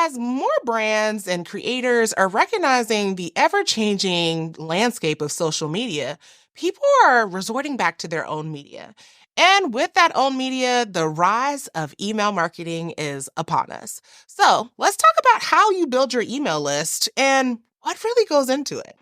As more brands and creators are recognizing the ever-changing landscape of social media, people are resorting back to their own media. And with that own media, the rise of email marketing is upon us. So let's talk about how you build your email list and what really goes into it.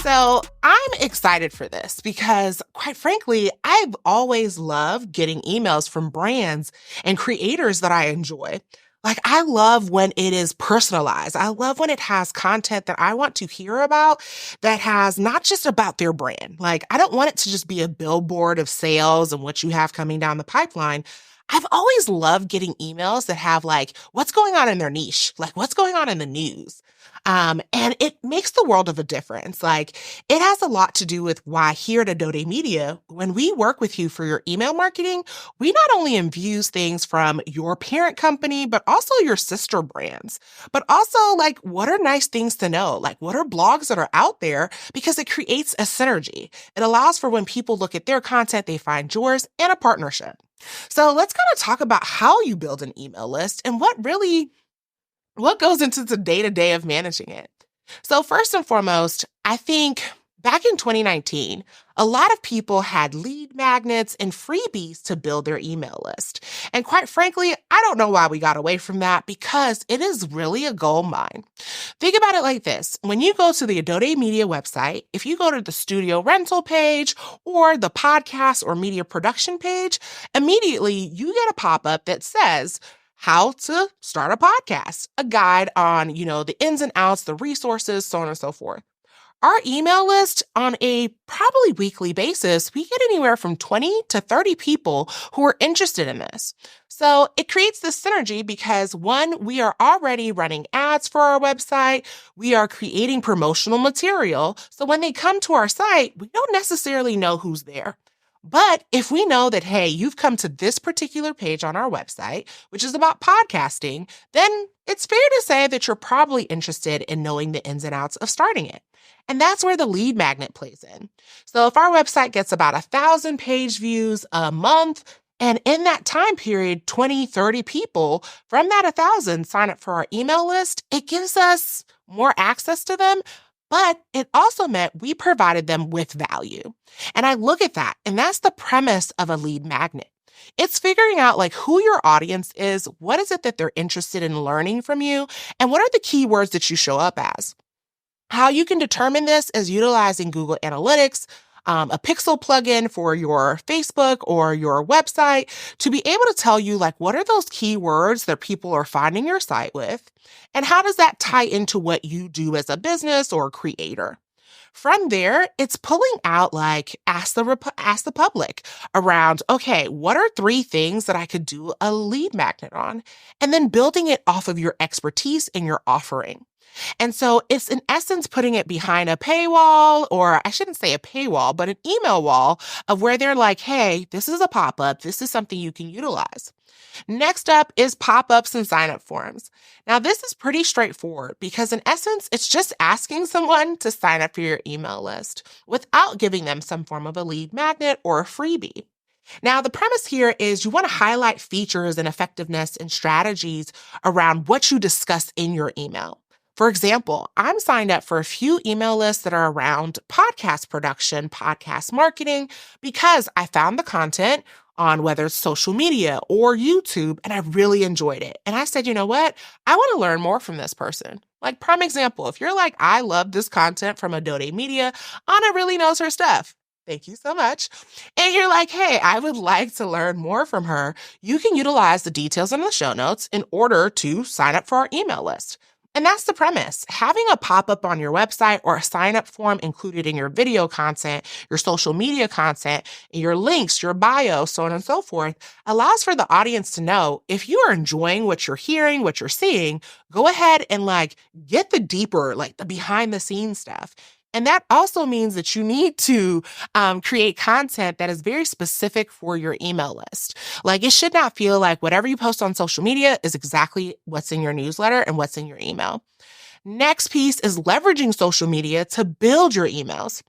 So I'm excited for this because, quite frankly, I've always loved getting emails from brands and creators that I enjoy. Like, I love when it is personalized. I love when it has content that I want to hear about that has not just about their brand. Like, I don't want it to just be a billboard of sales and what you have coming down the pipeline. I've always loved getting emails that have like what's going on in their niche, like what's going on in the news. And it makes the world of a difference. Like, it has a lot to do with why here at Adode Media, when we work with you for your email marketing, we not only infuse things from your parent company, but also your sister brands, but also like what are nice things to know? Like, what are blogs that are out there? Because it creates a synergy. It allows for when people look at their content, they find yours and a partnership. So let's kind of talk about how you build an email list and what goes into the day-to-day of managing it. So first and foremost, I think back in 2019, a lot of people had lead magnets and freebies to build their email list. And quite frankly, I don't know why we got away from that because it is really a gold mine. Think about it like this. When you go to the Adode Media website, if you go to the studio rental page or the podcast or media production page, immediately you get a pop-up that says, how to start a podcast, a guide on, the ins and outs, the resources, so on and so forth. Our email list on a probably weekly basis, we get anywhere from 20 to 30 people who are interested in this. So it creates this synergy because one, we are already running ads for our website. We are creating promotional material. So when they come to our site, we don't necessarily know who's there. But if we know that, hey, you've come to this particular page on our website, which is about podcasting, then it's fair to say that you're probably interested in knowing the ins and outs of starting it. And that's where the lead magnet plays in. So if our website gets about 1,000 page views a month, and in that time period, 20, 30 people from that 1,000 sign up for our email list, it gives us more access to them. But it also meant we provided them with value. And I look at that, and that's the premise of a lead magnet. It's figuring out like who your audience is, what is it that they're interested in learning from you, and what are the keywords that you show up as. How you can determine this is utilizing Google Analytics, a pixel plugin for your Facebook or your website to be able to tell you like what are those keywords that people are finding your site with, and how does that tie into what you do as a business or creator. From there, it's pulling out like ask the public around, okay, what are 3 things that I could do a lead magnet on? And then building it off of your expertise and your offering. And so it's in essence putting it behind a paywall, or I shouldn't say a paywall, but an email wall of where they're like, hey, this is a pop-up. This is something you can utilize. Next up is pop-ups and sign-up forms. Now, this is pretty straightforward because in essence, it's just asking someone to sign up for your email list without giving them some form of a lead magnet or a freebie. Now, the premise here is you want to highlight features and effectiveness and strategies around what you discuss in your email. For example, I'm signed up for a few email lists that are around podcast production, podcast marketing, because I found the content on whether it's social media or YouTube, and I really enjoyed it. And I said, you know what? I want to learn more from this person. Like, prime example, if you're like, I love this content from Adode Media, Anna really knows her stuff. Thank you so much. And you're like, hey, I would like to learn more from her. You can utilize the details in the show notes in order to sign up for our email list. And that's the premise. Having a pop-up on your website or a sign-up form included in your video content, your social media content, your links, your bio, so on and so forth, allows for the audience to know if you are enjoying what you're hearing, what you're seeing, go ahead and get the deeper, the behind the scenes stuff. And that also means that you need to create content that is very specific for your email list. It should not feel like whatever you post on social media is exactly what's in your newsletter and what's in your email. Next piece is leveraging social media to build your emails.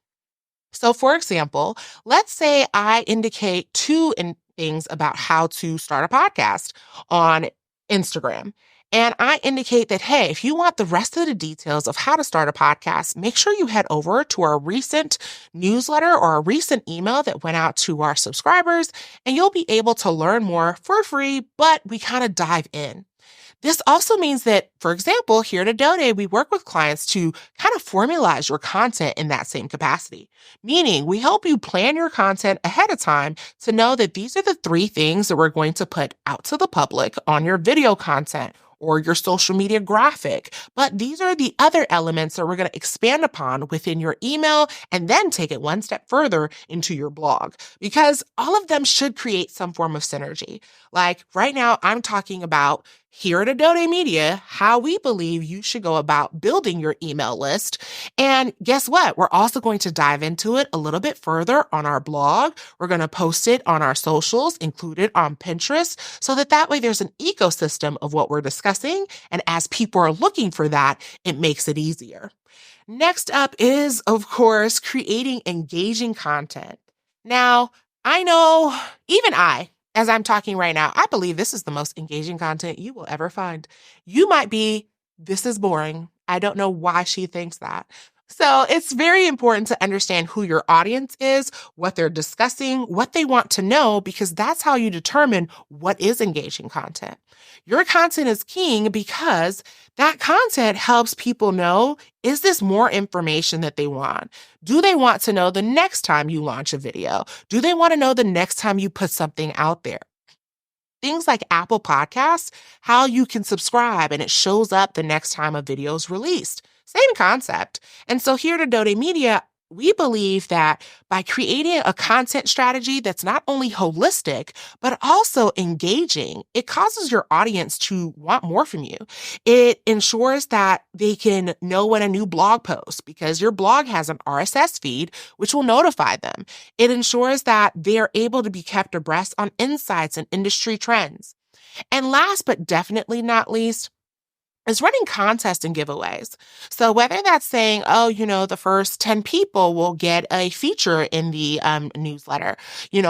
So for example, let's say I indicate two things about how to start a podcast on Instagram. And I indicate that, hey, if you want the rest of the details of how to start a podcast, make sure you head over to our recent newsletter or a recent email that went out to our subscribers, and you'll be able to learn more for free, but we kind of dive in. This also means that, for example, here at Adode, we work with clients to kind of formalize your content in that same capacity, meaning we help you plan your content ahead of time to know that these are the 3 things that we're going to put out to the public on your video content or your social media graphic. But these are the other elements that we're going to expand upon within your email and then take it one step further into your blog, because all of them should create some form of synergy. Like right now, I'm talking about here at Adode Media, how we believe you should go about building your email list. And guess what? We're also going to dive into it a little bit further on our blog. We're going to post it on our socials, include it on Pinterest, so that way there's an ecosystem of what we're discussing. And as people are looking for that, it makes it easier. Next up is, of course, creating engaging content. Now, I know even as I'm talking right now, I believe this is the most engaging content you will ever find. You might be, this is boring. I don't know why she thinks that. So it's very important to understand who your audience is, what they're discussing, what they want to know, because that's how you determine what is engaging content. Your content is king because that content helps people know, is this more information that they want? Do they want to know the next time you launch a video? Do they want to know the next time you put something out there? Things like Apple Podcasts, how you can subscribe and it shows up the next time a video is released. Same concept. And so here at Adode Media, we believe that by creating a content strategy that's not only holistic, but also engaging, it causes your audience to want more from you. It ensures that they can know when a new blog post, because your blog has an RSS feed, which will notify them. It ensures that they're able to be kept abreast on insights and industry trends. And last but definitely not least, is running contests and giveaways. So whether that's saying, oh, the first 10 people will get a feature in the newsletter,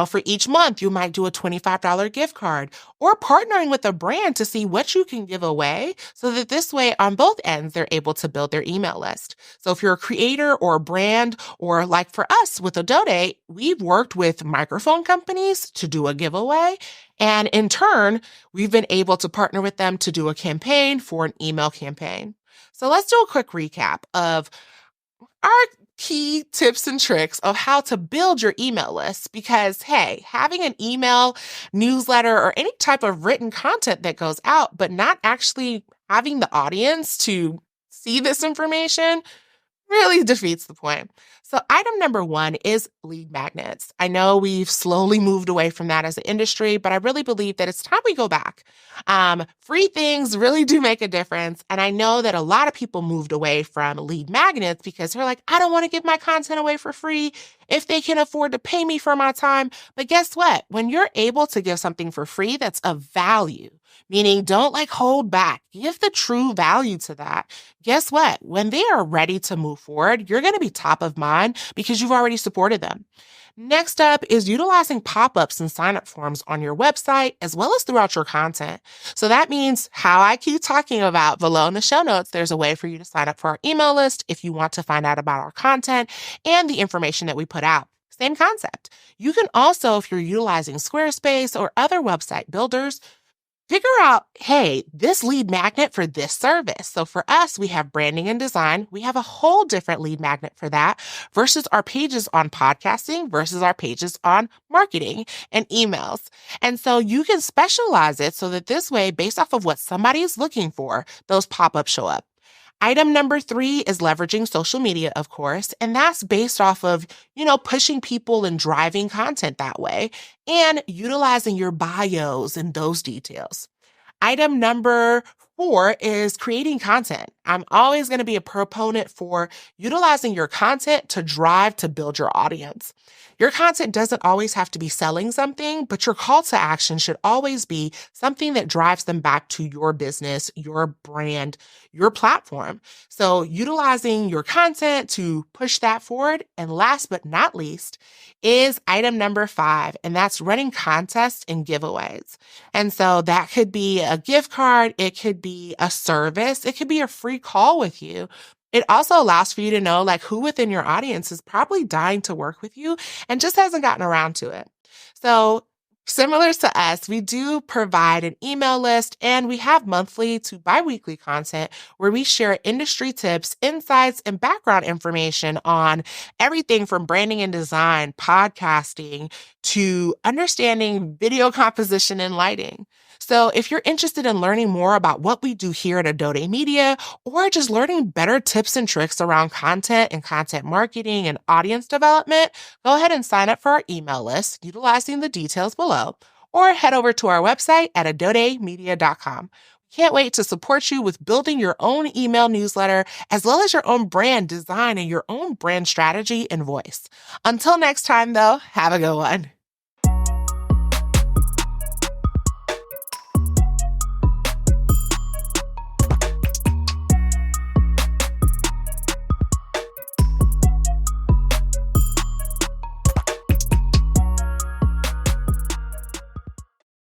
for each month, you might do a $25 gift card, or partnering with a brand to see what you can give away so that this way on both ends, they're able to build their email list. So if you're a creator or a brand, or like for us with Adode, we've worked with microphone companies to do a giveaway. And in turn, we've been able to partner with them to do a campaign for an email campaign. So let's do a quick recap of our key tips and tricks of how to build your email list, because, hey, having an email newsletter or any type of written content that goes out, but not actually having the audience to see this information really defeats the point. So item number 1 is lead magnets. I know we've slowly moved away from that as an industry, but I really believe that it's time we go back. Free things really do make a difference. And I know that a lot of people moved away from lead magnets because they're like, I don't want to give my content away for free if they can afford to pay me for my time. But guess what? When you're able to give something for free that's of value, meaning don't hold back, give the true value to that. Guess what? When they are ready to move forward, you're going to be top of mind because you've already supported them. Next up is utilizing pop-ups and sign-up forms on your website as well as throughout your content. So that means how I keep talking about below in the show notes, there's a way for you to sign up for our email list if you want to find out about our content and the information that we put out. Same concept. You can also, if you're utilizing Squarespace or other website builders, figure out, hey, this lead magnet for this service. So for us, we have branding and design. We have a whole different lead magnet for that versus our pages on podcasting versus our pages on marketing and emails. And so you can specialize it so that this way, based off of what somebody is looking for, those pop-ups show up. Item number 3 is leveraging social media, of course, and that's based off of, pushing people and driving content that way and utilizing your bios and those details. Item number 4 is creating content. I'm always going to be a proponent for utilizing your content to drive to build your audience. Your content doesn't always have to be selling something, but your call to action should always be something that drives them back to your business, your brand, your platform. So utilizing your content to push that forward. And last but not least is item number 5, and that's running contests and giveaways. And so that could be a gift card, it could be a service, it could be a free call with you. It also allows for you to know like who within your audience is probably dying to work with you and just hasn't gotten around to it. So similar to us, we do provide an email list and we have monthly to biweekly content where we share industry tips, insights, and background information on everything from branding and design, podcasting, to understanding video composition and lighting. So if you're interested in learning more about what we do here at Adode Media, or just learning better tips and tricks around content and content marketing and audience development, go ahead and sign up for our email list utilizing the details below, or head over to our website at adodemedia.com. We can't wait to support you with building your own email newsletter, as well as your own brand design and your own brand strategy and voice. Until next time, though, have a good one.